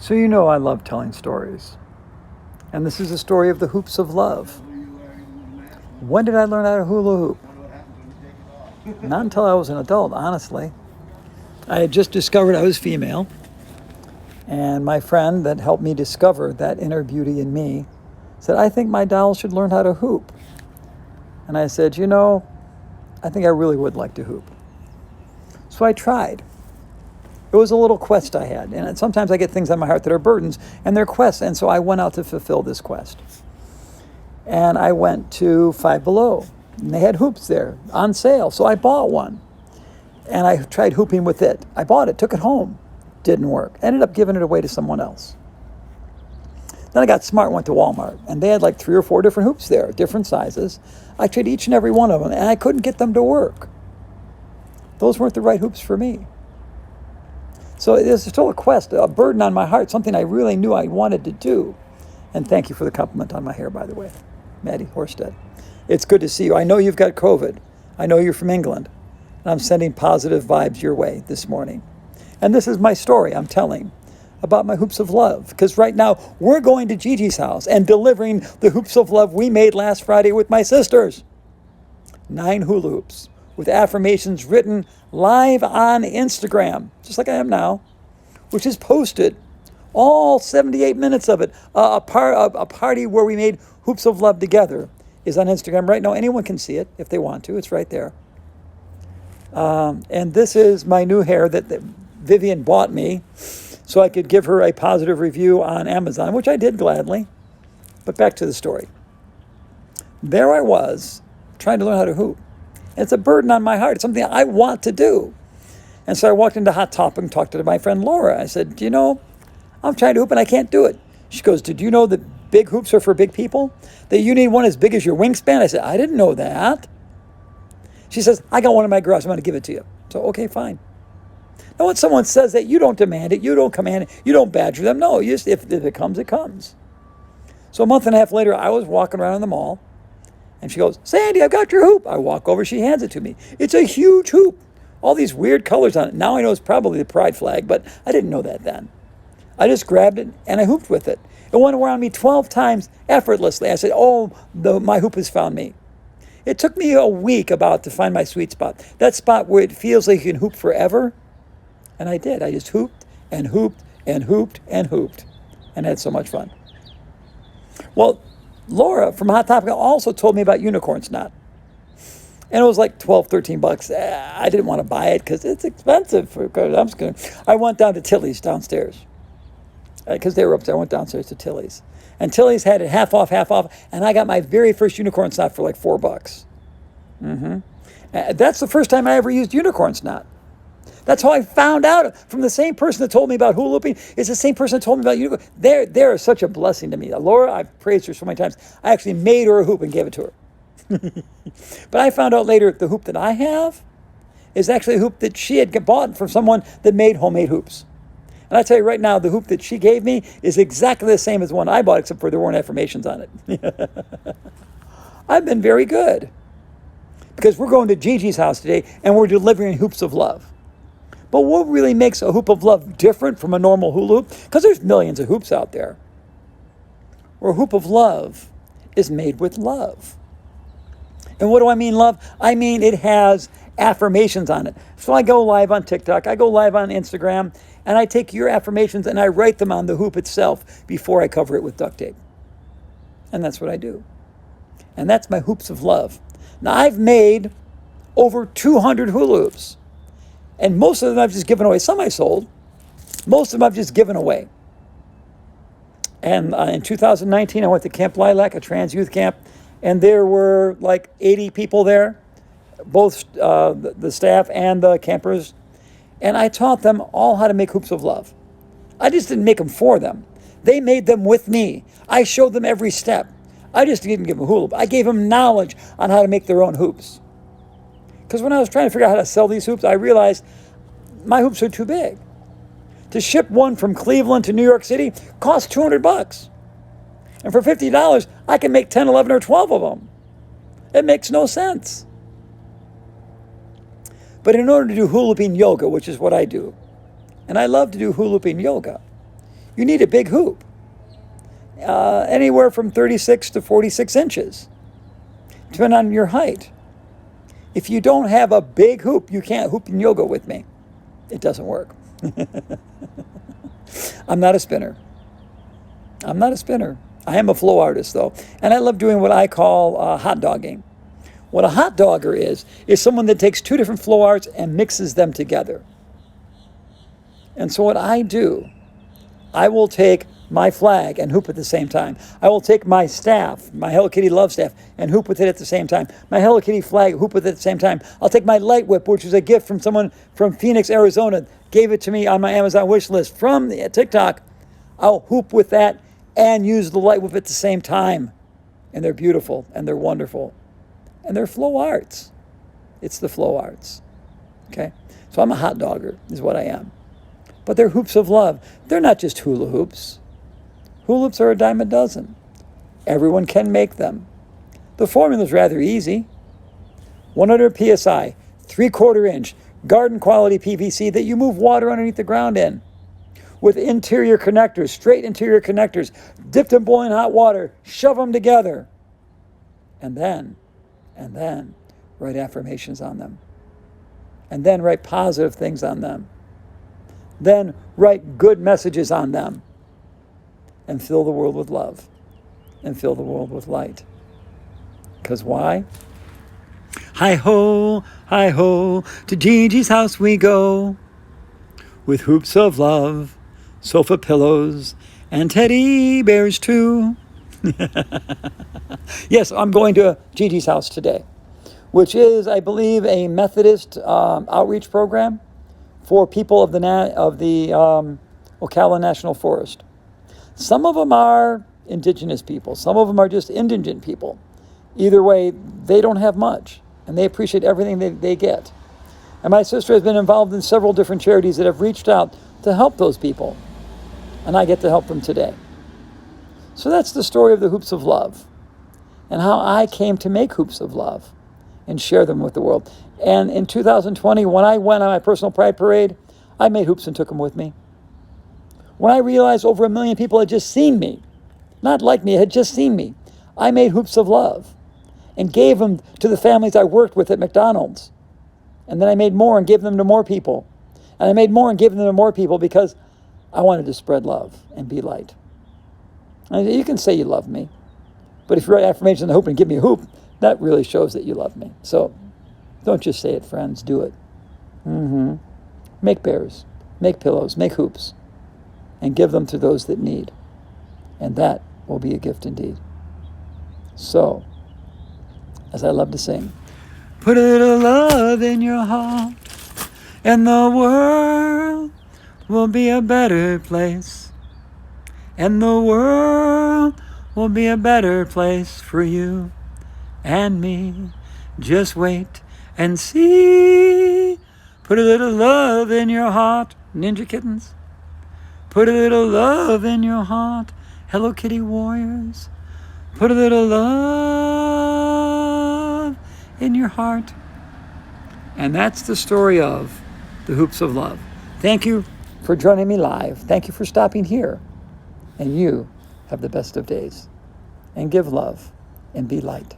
So you know I love telling stories. And this is a story of the hoops of love. When did I learn how to hula hoop? Not until I was an adult, honestly. I had just discovered I was female, and my friend that helped me discover that inner beauty in me said, I think my doll should learn how to hoop. And I said, I think I really would like to hoop. So I tried. It was a little quest I had. And sometimes I get things on my heart that are burdens, and they're quests. And so I went out to fulfill this quest. And I went to Five Below, and they had hoops there on sale. So I bought one, and I tried hooping with it. I bought it, took it home. Didn't work. Ended up giving it away to someone else. Then I got smart and went to Walmart, and they had like 3 or 4 different hoops there, different sizes. I tried each and every one of them, and I couldn't get them to work. Those weren't the right hoops for me. So it was still a quest, a burden on my heart, something I really knew I wanted to do. And thank you for the compliment on my hair, by the way, Maddie Horsted. It's good to see you. I know you've got COVID. I know you're from England. And I'm sending positive vibes your way this morning. And this is my story I'm telling about my hoops of love. Because right now, we're going to Gigi's house and delivering the hoops of love we made last Friday with my sisters. 9 hula hoops with affirmations written live on Instagram, just like I am now, which is posted, all 78 minutes of it. A party where we made hoops of love together is on Instagram right now. Anyone can see it if they want to. It's right there. And this is my new hair that Vivian bought me so I could give her a positive review on Amazon, which I did gladly. But back to the story. There I was trying to learn how to hoop. It's a burden on my heart. It's something I want to do. And so I walked into Hot Topic and talked to my friend Laura. I said, I'm trying to hoop and I can't do it. She goes, did you know that big hoops are for big people? That you need one as big as your wingspan? I said, I didn't know that. She says, I got one in my garage. I'm going to give it to you. So, okay, fine. Now, when someone says that, you don't demand it. You don't command it. You don't badger them. No, if it comes, it comes. So a month and a half later, I was walking around in the mall. And she goes, Sandy, I've got your hoop. I walk over, she hands it to me. It's a huge hoop. All these weird colors on it. Now I know it's probably the pride flag, but I didn't know that then. I just grabbed it and I hooped with it. It went around me 12 times effortlessly. I said, my hoop has found me. It took me a week about to find my sweet spot. That spot where it feels like you can hoop forever. And I did. I just hooped and hooped and hooped and hooped and had so much fun. Well, Laura from Hot Topic also told me about unicorn snot. And it was like $12, $13. I didn't want to buy it because it's expensive. I went down to Tilly's downstairs. Because they were upstairs. I went downstairs to Tilly's. And Tilly's had it half off. And I got my very first unicorn snot for like $4. That's the first time I ever used unicorn snot. That's how I found out from the same person that told me about hula hooping. It's the same person that told me about unicorn. They're such a blessing to me. Laura, I've praised her so many times. I actually made her a hoop and gave it to her. But I found out later the hoop that I have is actually a hoop that she had bought from someone that made homemade hoops. And I tell you right now, the hoop that she gave me is exactly the same as the one I bought, except for there weren't affirmations on it. I've been very good. Because we're going to Gigi's house today and we're delivering hoops of love. But what really makes a hoop of love different from a normal hula hoop? Because there's millions of hoops out there. Where a hoop of love is made with love. And what do I mean love? I mean it has affirmations on it. So I go live on TikTok, I go live on Instagram, and I take your affirmations and I write them on the hoop itself before I cover it with duct tape. And that's what I do. And that's my hoops of love. Now I've made over 200 hula hoops. And most of them I've just given away. Some I sold. Most of them I've just given away. And in 2019, I went to Camp Lilac, a trans youth camp, and there were like 80 people there, both the staff and the campers. And I taught them all how to make hoops of love. I just didn't make them for them. They made them with me. I showed them every step. I just didn't give them hula hoop. I gave them knowledge on how to make their own hoops. Because when I was trying to figure out how to sell these hoops, I realized my hoops are too big. To ship one from Cleveland to New York City costs $200. And for $50, I can make 10, 11, or 12 of them. It makes no sense. But in order to do hula hooping yoga, which is what I do, and I love to do hula hooping yoga, You need a big hoop, anywhere from 36 to 46 inches, depending on your height. If you don't have a big hoop, you can't hoop in yoga with me. It doesn't work. I'm not a spinner. I am a flow artist, though, and I love doing what I call hot dogging. What a hot dogger is someone that takes two different flow arts and mixes them together. And so what I do, I will take my flag and hoop at the same time. I will take my staff, my Hello Kitty love staff, and hoop with it at the same time. My Hello Kitty flag, hoop with it at the same time. I'll take my light whip, which was a gift from someone from Phoenix, Arizona, gave it to me on my Amazon wish list from TikTok. I'll hoop with that and use the light whip at the same time. And they're beautiful, and they're wonderful. And they're flow arts. It's the flow arts. Okay? So I'm a hot dogger, is what I am. But they're hoops of love. They're not just hula hoops. Hula hoops are a dime a dozen. Everyone can make them. The formula is rather easy. 100 psi, 3/4 inch, garden quality PVC that you move water underneath the ground in. With interior connectors, straight interior connectors, dipped in boiling hot water, shove them together. And then write affirmations on them. And then write positive things on them. Then write good messages on them. And fill the world with love. And fill the world with light. Because why? Hi-ho, to Gigi's house we go. With hoops of love, sofa pillows, and teddy bears too. Yes, I'm going to Gigi's house today, which is, I believe, a Methodist outreach program for people of the Ocala National Forest. Some of them are indigenous people. Some of them are just indigent people. Either way, they don't have much, and they appreciate everything they get. And my sister has been involved in several different charities that have reached out to help those people, and I get to help them today. So that's the story of the Hoops of Love and how I came to make Hoops of Love and share them with the world. And in 2020, when I went on my personal pride parade, I made hoops and took them with me. When I realized over 1 million people had just seen me, not like me, had just seen me, I made hoops of love and gave them to the families I worked with at McDonald's. And then I made more and gave them to more people. And I made more and gave them to more people because I wanted to spread love and be light. And you can say you love me, but if you write affirmations on the hoop and give me a hoop, that really shows that you love me. So don't just say it, friends. Do it. Make bears, make pillows, make hoops, and give them to those that need. And that will be a gift indeed. So, as I love to sing, put a little love in your heart, and the world will be a better place. And the world will be a better place for you and me. Just wait and see. Put a little love in your heart, Ninja Kittens. Put a little love in your heart, Hello Kitty Warriors. Put a little love in your heart. And that's the story of the Hoops of Love. Thank you for joining me live. Thank you for stopping here. And you have the best of days. And give love and be light.